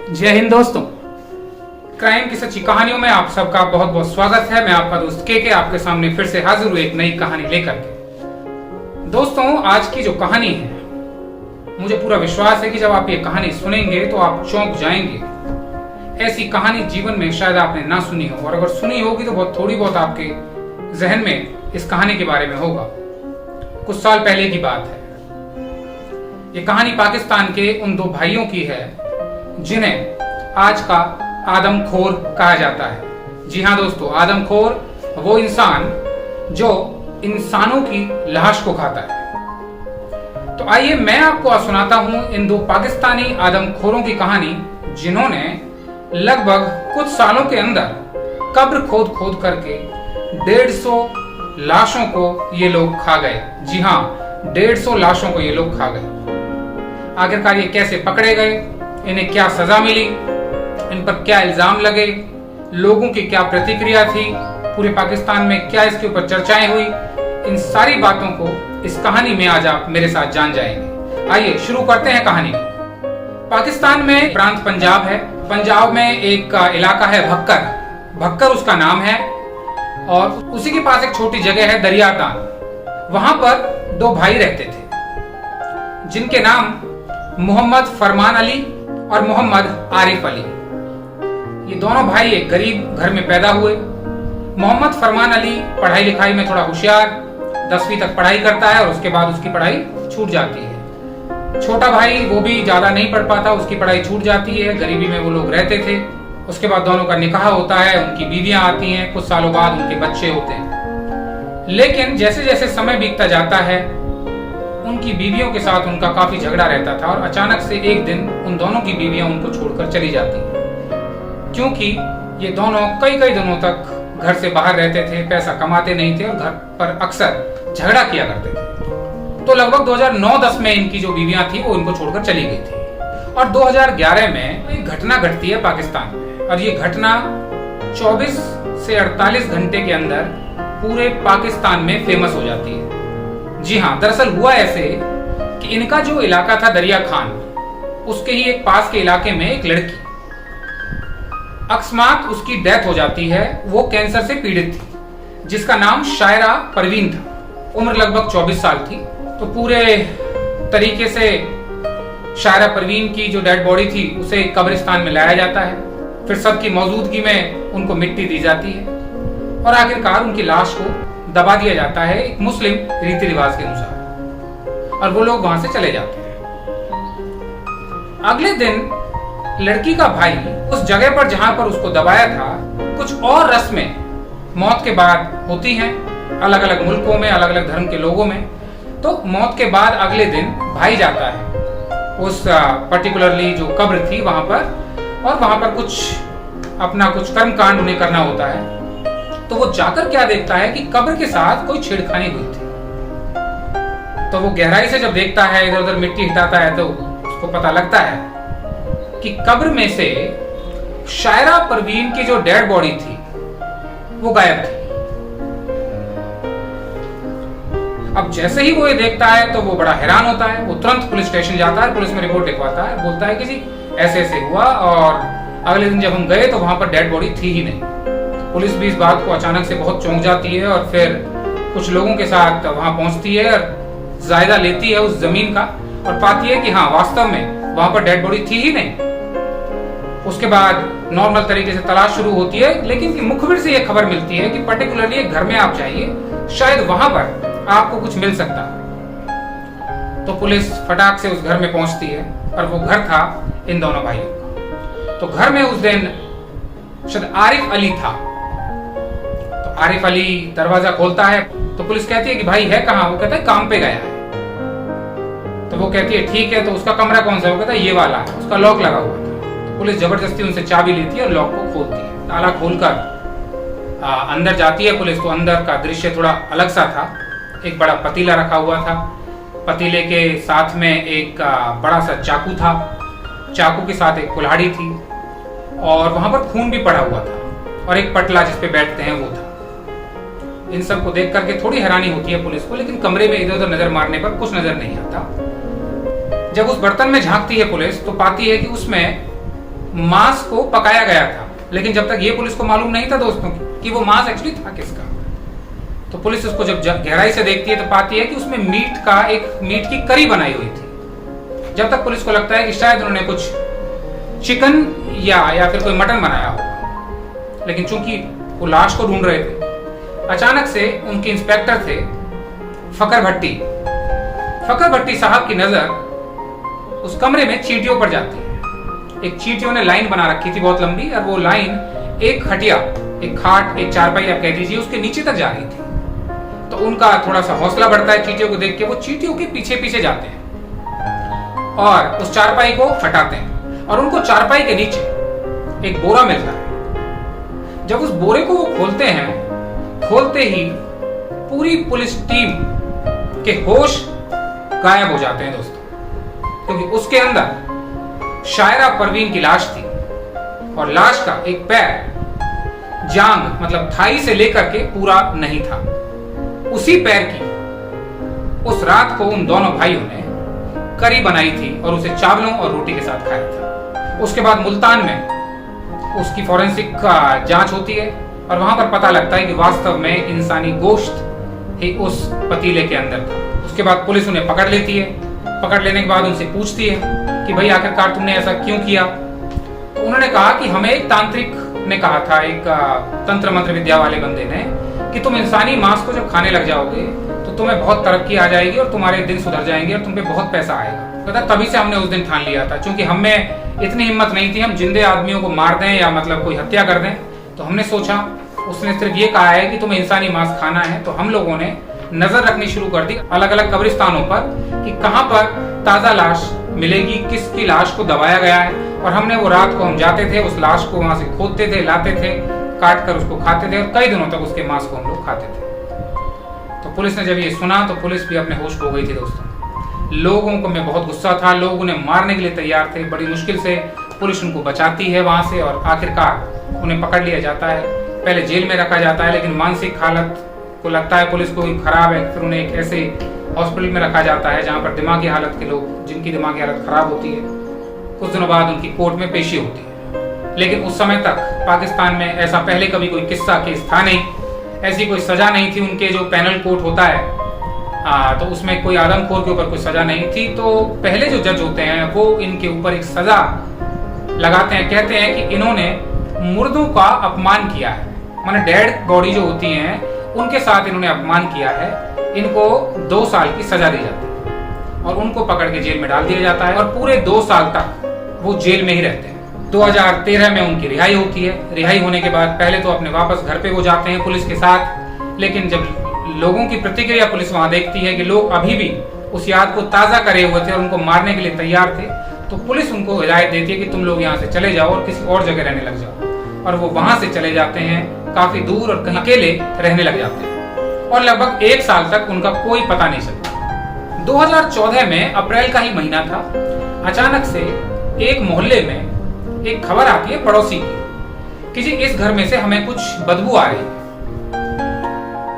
जय हिंद दोस्तों, क्राइम की सच्ची कहानियों में आप सबका बहुत बहुत स्वागत है। मैं आपका दोस्त के आपके सामने फिर से हाजिर हूँ एक नई कहानी लेकर के। दोस्तों, आज की जो कहानी है, मुझे पूरा विश्वास है कि जब आप ये कहानी सुनेंगे तो आप चौंक जाएंगे। ऐसी कहानी जीवन में शायद आपने ना सुनी हो, और अगर सुनी होगी तो बहुत थोड़ी बहुत आपके जहन में इस कहानी के बारे में होगा। कुछ साल पहले की बात है। ये कहानी पाकिस्तान के उन दो भाइयों की है जिन्हें आज का आदमखोर कहा जाता है। जी हाँ दोस्तों, आदमखोर वो इंसान जो इंसानों की लाश को खाता है। तो आइए मैं आपको सुनाता हूं इन दो पाकिस्तानी आदमखोरों की कहानी, जिन्होंने लगभग कुछ सालों के अंदर कब्र खोद खोद करके 150 लाशों को ये लोग खा गए। जी हाँ, 150 लाशों को ये लोग खा गए। आखिरकार ये कैसे पकड़े गए, इन्हें क्या सजा मिली, इन पर क्या इल्जाम लगे, लोगों की क्या प्रतिक्रिया थी, पूरे पाकिस्तान में क्या इसके ऊपर चर्चाएं हुई, इन सारी बातों को इस कहानी में आज आप मेरे साथ जान जाएंगे। आइए शुरू करते हैं कहानी। पाकिस्तान में प्रांत पंजाब है। पंजाब में एक इलाका है भक्कर। भक्कर उसका नाम है, और उसी के पास एक छोटी जगह है दरियातान। वहां पर दो भाई रहते थे जिनके नाम मोहम्मद फरमान अली और मोहम्मद आरिफ अली। ये दोनों भाई एक गरीब घर में पैदा हुए। मोहम्मद फरमान अली पढ़ाई लिखाई में थोड़ा होशियार, 10वीं तक पढ़ाई करता है और उसके बाद उसकी पढ़ाई छूट जाती है। छोटा भाई वो भी ज्यादा नहीं पढ़ पाता, उसकी पढ़ाई छूट जाती है। गरीबी में वो लोग रहते थे। उसके बाद दोनों का निकाह होता है, उनकी बीवियां आती हैं, कुछ सालों बाद उनके बच्चे होते हैं। लेकिन जैसे जैसे समय बीतता जाता है, उनकी बीवियों के साथ उनका काफी झगड़ा रहता था, और अचानक से एक दिन उन दोनों की बीवियां उनको छोड़कर चली जाती, क्योंकि ये दोनों कई कई दिनों तक घर से बाहर रहते थे, पैसा कमाते नहीं थे और घर पर अक्सर झगड़ा किया करते थे। तो लगभग 2009-10 में इनकी जो बीवियां थी वो इनको छोड़कर चली गई थी। और 2011 में एक घटना घटती है पाकिस्तान में, और ये घटना 24 से 48 घंटे के अंदर पूरे पाकिस्तान में फेमस हो जाती है। जी हाँ, दरअसल हुआ ऐसे कि इनका जो इलाका था दरिया खान, उसके ही एक पास के इलाके में एक लड़की, अकस्मात उसकी डेथ हो जाती है। वो कैंसर से पीड़ित थी, जिसका नाम शायरा परवीन था। उम्र लगभग 24 साल थी। तो पूरे तरीके से शायरा परवीन की जो डेड बॉडी थी उसे कब्रिस्तान में लाया जाता है। फिर सबकी मौजूदगी में उनको मिट्टी दी जाती है, और आखिरकार उनकी लाश को दबा दिया जाता है एक मुस्लिम रीति रिवाज के अनुसार, और वो लोग वहां से चले जाते हैं। अगले दिन लड़की का भाई उस जगह पर जहां पर उसको दबाया था, कुछ और रस्में मौत के बाद होती हैं अलग अलग मुल्कों में, अलग अलग धर्म के लोगों में। तो मौत के बाद अगले दिन भाई जाता है उस पर्टिकुलरली जो कब्र थी वहां पर, और वहां पर कुछ कर्म कांड उन्हें करना होता है। तो वो जाकर क्या देखता है कि कब्र के साथ कोई छेड़खानी हुई थी। तो वो गहराई से जब देखता है, इधर उधर मिट्टी हटाता है, तो उसको पता लगता है कि कब्र में से शायरा परवीन की जो डेड बॉडी थी वो गायब थी। अब जैसे ही वो ये देखता है तो वो बड़ा हैरान होता है। वो तुरंत पुलिस स्टेशन जाता है, पुलिस में रिपोर्ट लिखवाता है, बोलता है कि जी ऐसे ऐसे हुआ, और अगले दिन जब हम गए तो वहां पर डेड बॉडी थी ही नहीं। पुलिस भी इस बात को अचानक से बहुत चौंक जाती है, और फिर कुछ लोगों के साथ वहां पहुंचती है और जायजा लेती है उस जमीन का, और पाती है कि हाँ वास्तव में वहां पर डेड बॉडी थी ही नहीं। उसके बाद नॉर्मल तरीके से तलाश शुरू होती है, लेकिन मुखबिर से यह खबर मिलती है कि पर्टिकुलरली एक घर में आप जाइए, शायद वहां पर आपको कुछ मिल सकता है। तो पुलिस फटाक से उस घर में पहुंचती है, और वो घर था इन दोनों भाइयों का। तो घर में उस दिन शायद आरिफ अली था। तो आरिफ अली दरवाजा खोलता है, तो पुलिस कहती है कि भाई है कहाँ? वो कहता है काम पे गया है। तो वो कहती है ठीक है, तो उसका कमरा कौन सा है? वो कहता है ये वाला है, उसका लॉक लगा हुआ था। तो पुलिस जबरदस्ती उनसे चाबी लेती है और लॉक को खोलती है। ताला खोलकर अंदर जाती है पुलिस। तो अंदर का दृश्य थोड़ा अलग सा था। एक बड़ा पतीला रखा हुआ था, पतीले के साथ में एक बड़ा सा चाकू था, चाकू के साथ एक कुल्हाड़ी थी, और वहां पर खून भी पड़ा हुआ था, और एक पटला जिस पे बैठते हैं वो था। इन सब को देख करके थोड़ी हैरानी होती है पुलिस को, लेकिन कमरे में इधर उधर नजर मारने पर कुछ नजर नहीं आता। जब उस बर्तन में झांकती है पुलिस तो पाती है कि उसमें मांस को पकाया गया था, लेकिन जब तक ये पुलिस को मालूम नहीं था दोस्तों कि वो मांस एक्चुअली था किसका। तो पुलिस उसको जब गहराई से देखती है तो पाती है कि उसमें मीट की करी बनाई हुई थी। जब तक पुलिस को लगता है कि शायद उन्होंने कुछ चिकन या फिर कोई मटन बनाया होगा, लेकिन चूंकि वो लाश को ढूंढ रहे थे, अचानक से उनके इंस्पेक्टर थे फकर भट्टी साहब की नजर उस कमरे में चींटियों पर जाती है। एक चींटियों ने लाइन बना रखी थी बहुत लंबी, और वो लाइन एक खटिया, एक खाट, एक चारपाई आप कह दीजिए, उसके नीचे तक जा रही थी। तो उनका थोड़ा सा हौसला बढ़ता है चींटियों को देख के। वो चींटियों के पीछे पीछे जाते हैं और उस चारपाई को हटाते हैं, और उनको चारपाई के नीचे एक बोरा मिलता है। जब उस बोरे को वो खोलते हैं, खोलते ही पूरी पुलिस टीम के होश गायब हो जाते हैं दोस्तों, क्योंकि उसके अंदर शायरा परवीन की लाश थी, और लाश का एक पैर जांग मतलब थाई से लेकर के पूरा नहीं था। उसी पैर की उस रात को उन दोनों भाइयों ने करी बनाई थी और उसे चावलों और रोटी के साथ खाया था। उसके बाद मुल्तान में उसकी फॉरेंसिक जांच होती है, और वहां पर पता लगता है कि वास्तव में इंसानी गोश्त ही उस पतीले के अंदर था। उसके बाद पुलिस उन्हें पकड़ लेती है। पकड़ लेने के बाद उनसे पूछती है कि भाई आखिरकार तुमने ऐसा क्यों किया। तो उन्होंने कहा कि हमें एक तांत्रिक ने कहा था, एक तंत्र मंत्र विद्या वाले बंदे ने, कि तुम इंसानी मांस को जब खाने लग जाओगे तो तुम्हें बहुत तरक्की आ जाएगी और तुम्हारे दिन सुधर जाएंगे और तुम पे बहुत पैसा आएगा। पता तभी से हमने उस दिन ठान लिया था, क्योंकि हमें इतनी हिम्मत नहीं थी हम जिंदे आदमियों को मार दें या मतलब कोई हत्या कर दें। तो हमने सोचा, उसने सिर्फ ये कहा है कि तुम्हें इंसानी मांस खाना है, तो हम लोगों ने नजर रखनी शुरू कर दी अलग अलग कब्रिस्तानों पर कि कहां पर ताजा लाश मिलेगी, किसकी लाश को दबाया गया है। और हमने वो रात को हम जाते थे, उस लाश को वहां से खोदते थे, लाते थे, काट कर उसको खाते थे, और कई दिनों तक उसके मांस को हम लोग खाते थे। तो पुलिस ने जब ये सुना तो पुलिस भी अपने होश खो गई थी दोस्तों। लोगों को में बहुत गुस्सा था, लोग उन्हें मारने के लिए तैयार थे। बड़ी मुश्किल से पुलिस उनको बचाती है वहां से, और आखिरकार उन्हें पकड़ लिया जाता है। पहले जेल में रखा जाता है, लेकिन मानसिक हालत को लगता है पुलिस को खराब है, फिर उन्हें एक ऐसे हॉस्पिटल में रखा जाता है जहां पर दिमागी हालत के लोग, जिनकी दिमागी हालत खराब होती है, कुछ दिनों बाद उनकी कोर्ट में पेशी होती है। लेकिन उस समय तक पाकिस्तान में ऐसा पहले कभी कोई किस्सा केस था नहीं, ऐसी कोई सजा नहीं थी। उनके जो पैनल कोर्ट होता है तो उसमें कोई आदमखोर के ऊपर कोई सजा नहीं थी। तो पहले जो जज होते हैं वो इनके ऊपर एक सजा लगाते हैं, कहते हैं कि इन्होंने मुर्दों का अपमान किया है, माने डेड बॉडी जो होती हैं उनके साथ इन्होंने अपमान किया है। इनको 2 साल की सजा दी जाती है और उनको पकड़ के जेल में डाल दिया जाता है, और पूरे 2 साल तक वो जेल में ही रहते हैं। 2013 में उनकी रिहाई होती है। रिहाई होने के बाद पहले तो अपने वापस घर पे वो जाते हैं पुलिस के साथ, लेकिन जब लोगों की प्रतिक्रिया पुलिस वहां देखती है कि लोग अभी भी उस याद को ताजा करे हुए थे और उनको मारने के लिए तैयार थे, तो पुलिस उनको हिदायत देती है कि तुम लोग यहाँ से चले जाओ और किसी और जगह रहने लग जाओ। और वो वहां से चले जाते हैं, काफी दूर, और कहीं अकेले रहने लग जाते हैं, और लगभग 1 साल तक उनका कोई पता नहीं चलता। 2014 में अप्रैल का ही महीना था, अचानक से एक मोहल्ले में एक खबर आती है पड़ोसी की कि जी इस घर में से हमें कुछ बदबू आ रही है।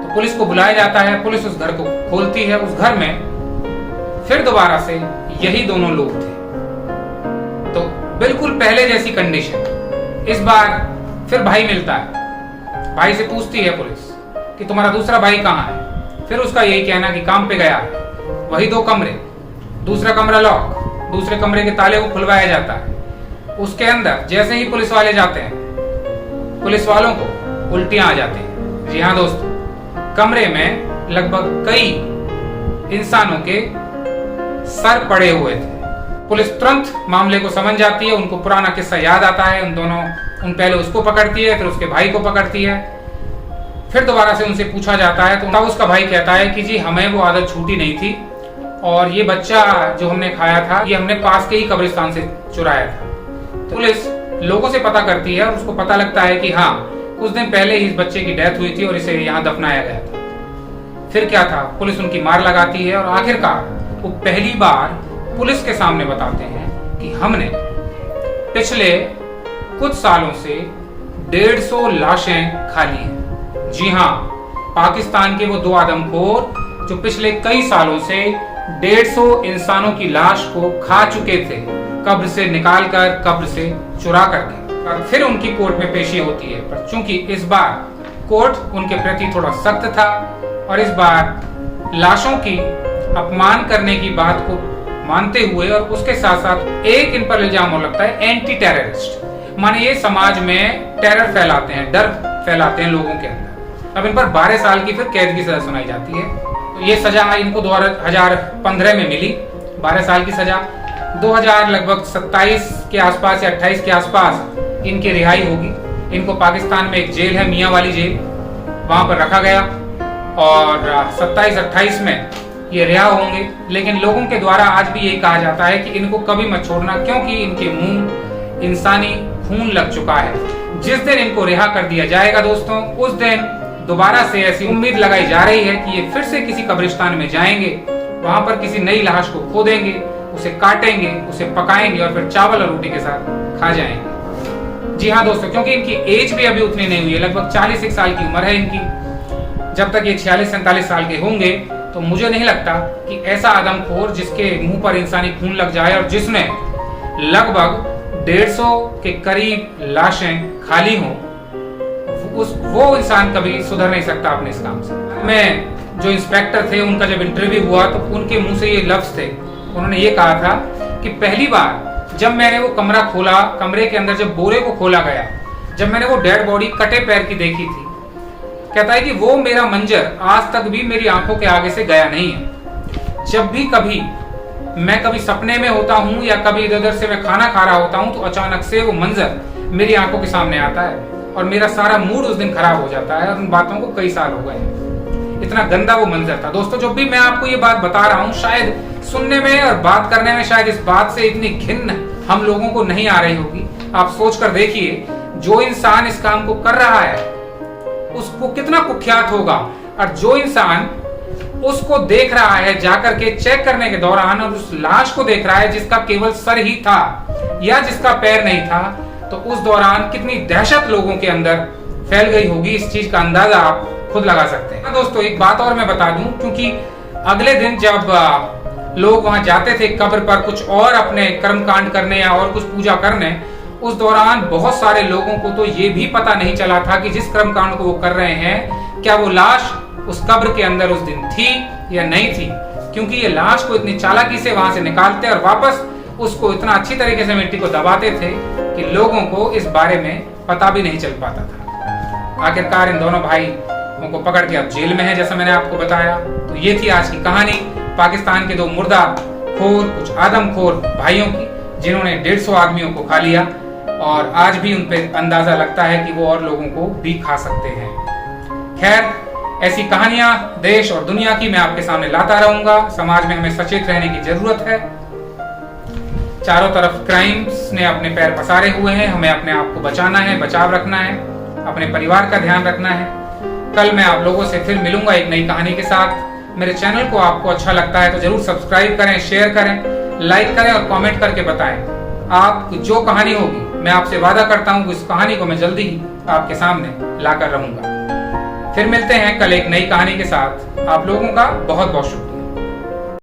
तो पुलिस को बुलाया जाता है, पुलिस उस घर को खोलती है। उस घर में फिर दोबारा से यही दोनों लोग थे, तो बिल्कुल पहले जैसी कंडीशन। इस बार फिर भाई मिलता है, भाई से पूछती है पुलिस कि तुम्हारा दूसरा भाई कहाँ है। फिर उसका यही कहना कि काम पे गया है। वही 2 कमरे, दूसरा कमरा लॉक, दूसरे कमरे के ताले को खुलवाया जाता है। उसके अंदर जैसे ही पुलिस वाले जाते हैं, पुलिस वालों को उल्टियां आ जाती हैं। जी हाँ दोस्तों, कमरे में लगभग कई इंसानों के सर पड़े हुए थे। पुलिस तुरंत मामले को समझ जाती है, उनको पुराना किस्सा याद आता है। उन पहले उसको पकड़ती है, फिर उसके भाई को पकड़ती है। फिर दोबारा से उनसे पूछा जाता है, तो तब उसका भाई कहता है कि जी हमें वो आदत छूटी नहीं थी, और ये बच्चा जो हमने खाया था ये हमने पास के ही कब्रिस्तान से चुराया था। तो पुलिस लोगों से पता करती है और उसको पता लगता है कि हाँ, कुछ दिन पहले ही इस बच्चे की डेथ हुई थी और इसे यहाँ दफनाया गया था। फिर क्या था, पुलिस उनकी मार लगाती है, और आखिरकार वो पहली बार पुलिस के सामने बताते हैं कि हमने पिछले कुछ सालों से 150 लाशें खा ली हैं। जी हाँ, पाकिस्तान के वो 2 आदमखोर जो पिछले कई सालों से 150 इंसानों की लाश को खा चुके थे, कब्र से निकाल कर, कब्र से चुरा करके, और फिर उनकी कोर्ट में पेशी होती है। पर चूंकि इस बार कोर्ट उनके प्रति थोड़ा सख्त था और इस बार लाशों की अपमान करने की बात को मानते हुए और उसके साथ साथ एक इन पर इल्जाम और लगता है एंटी टेररिस्ट, माने ये समाज में टेरर फैलाते हैं, डर फैलाते हैं लोगों के अंदर। अब इन पर 12 साल की फिर कैद की सजा सुनाई जाती है। तो ये सजा इनको 2015 में मिली, 12 साल की सजा। 2000 लगभग 27 के आसपास या 28 के आसपास इनकी रिहाई होगी। इनको पाकिस्तान में एक जेल है, मियां वाली जेल, वहां पर रखा गया और 27-28 में ये रिहा होंगे। लेकिन लोगों के द्वारा आज भी यही कहा जाता है कि इनको कभी मत छोड़ना, क्योंकि इनके मुंह इंसानी खून लग चुका है। जिस दिन इनको रिहा कर दिया जाएगा दोस्तों, उस दिन दोबारा से ऐसी उम्मीद लगाई जा रही है कि ये फिर से किसी कब्रिस्तान में जाएंगे, वहां पर किसी नई लाश को खोदेंगे, उसे काटेंगे, उसे पकाएंगे और फिर चावल और रोटी के साथ खा जाएंगे। जी हाँ दोस्तों, क्योंकि इनकी एज भी अभी उतनी नहीं हुई है, लगभग 41 साल की उम्र है इनकी। जब तक ये 46-47 साल के होंगे तो मुझे नहीं लगता कि ऐसा आदमखोर जिसके मुंह पर इंसानी खून लग जाए और जिसने लगभग 150 के करीब लाशें खाली हों, वो इंसान कभी सुधर नहीं सकता अपने इस काम से। मैं जो इंस्पेक्टर थे उनका जब इंटरव्यू हुआ तो उनके मुंह से ये लफ्ज थे, उन्होंने ये कहा था कि पहली बार जब मैंने वो कमरा खोला, कमरे के अंदर जब बोरे को खोला गया, जब मैंने वो डेड बॉडी कटे पैर की देखी थी, कहता है कि वो मेरा मंजर आज तक भी मेरी आंखों के आगे से गया नहीं है। जब भी कभी मैं कभी सपने में होता हूँ या कभी इधर उधर से मैं खाना खा रहा होता हूँ तो अचानक से वो मंजर मेरी आंखों के सामने आता है और मेरा सारा मूड उस दिन खराब हो जाता है। और उन बातों को कई साल हो गए हैं, इतना गंदा वो मंजर था। दोस्तों, जब भी मैं आपको ये बात बता रहा हूँ, शायद सुनने में और बात करने में शायद इस बात से इतनी घिन्न हम लोगों को नहीं आ रही होगी। आप सोच कर देखिए, जो इंसान इस काम को कर रहा है उसको कितना कुख्यात होगा, और जो इंसान उसको देख रहा है जाकर के चेक करने के दौरान और उस लाश को देख रहा है जिसका केवल सर ही था या जिसका पैर नहीं था, तो उस दौरान कितनी दहशत लोगों के अंदर फैल गई होगी, इस चीज का अंदाजा आप खुद लगा सकते हैं। दोस्तों, एक बात और मैं बता दूं, क्योंकि अगले दिन जब लोग वहां जाते थे कब्र पर कुछ और अपने कर्मकांड करने या और कुछ पूजा करने, उस दौरान बहुत सारे लोगों को तो ये भी पता नहीं चला था कि जिस कर्मकांड को वो कर रहे हैं, क्या वो लाश उस कब्र के अंदर उस दिन थी या नहीं थी। क्योंकि ये लाश को इतनी चालाकी से वहां से निकालते और वापस उसको इतना अच्छी तरीके से मिट्टी को दबाते थे कि लोगों को इस बारे में पता भी नहीं चल पाता था। आखिरकार इन दोनों भाइयों को पकड़ के अब जेल में है, जैसा मैंने आपको बताया। तो ये थी आज की कहानी पाकिस्तान के दो मुर्दा खोर, कुछ आदमखोर भाइयों की, जिन्होंने 150 आदमियों को खा लिया और आज भी उन पे अंदाजा लगता है कि वो और लोगों को भी खा सकते हैं। खैर, ऐसी कहानियां देश और दुनिया की मैं आपके सामने लाता रहूंगा। समाज में हमें सचेत रहने की जरूरत है। चारों तरफ क्राइम्स ने अपने पैर पसारे हुए हैं, हमें अपने आप को बचाना है, बचाव रखना है, अपने परिवार का ध्यान रखना है। कल मैं आप लोगों से फिर मिलूंगा एक नई कहानी के साथ। मेरे चैनल को आपको अच्छा लगता है तो जरूर सब्सक्राइब करें, शेयर करें, लाइक करें और कमेंट करके बताएं आप जो कहानी होगी। मैं आपसे वादा करता हूं कि इस कहानी को मैं जल्दी ही आपके सामने लाकर रहूंगा। फिर मिलते हैं कल एक नई कहानी के साथ। आप लोगों का बहुत बहुत शुक्रिया।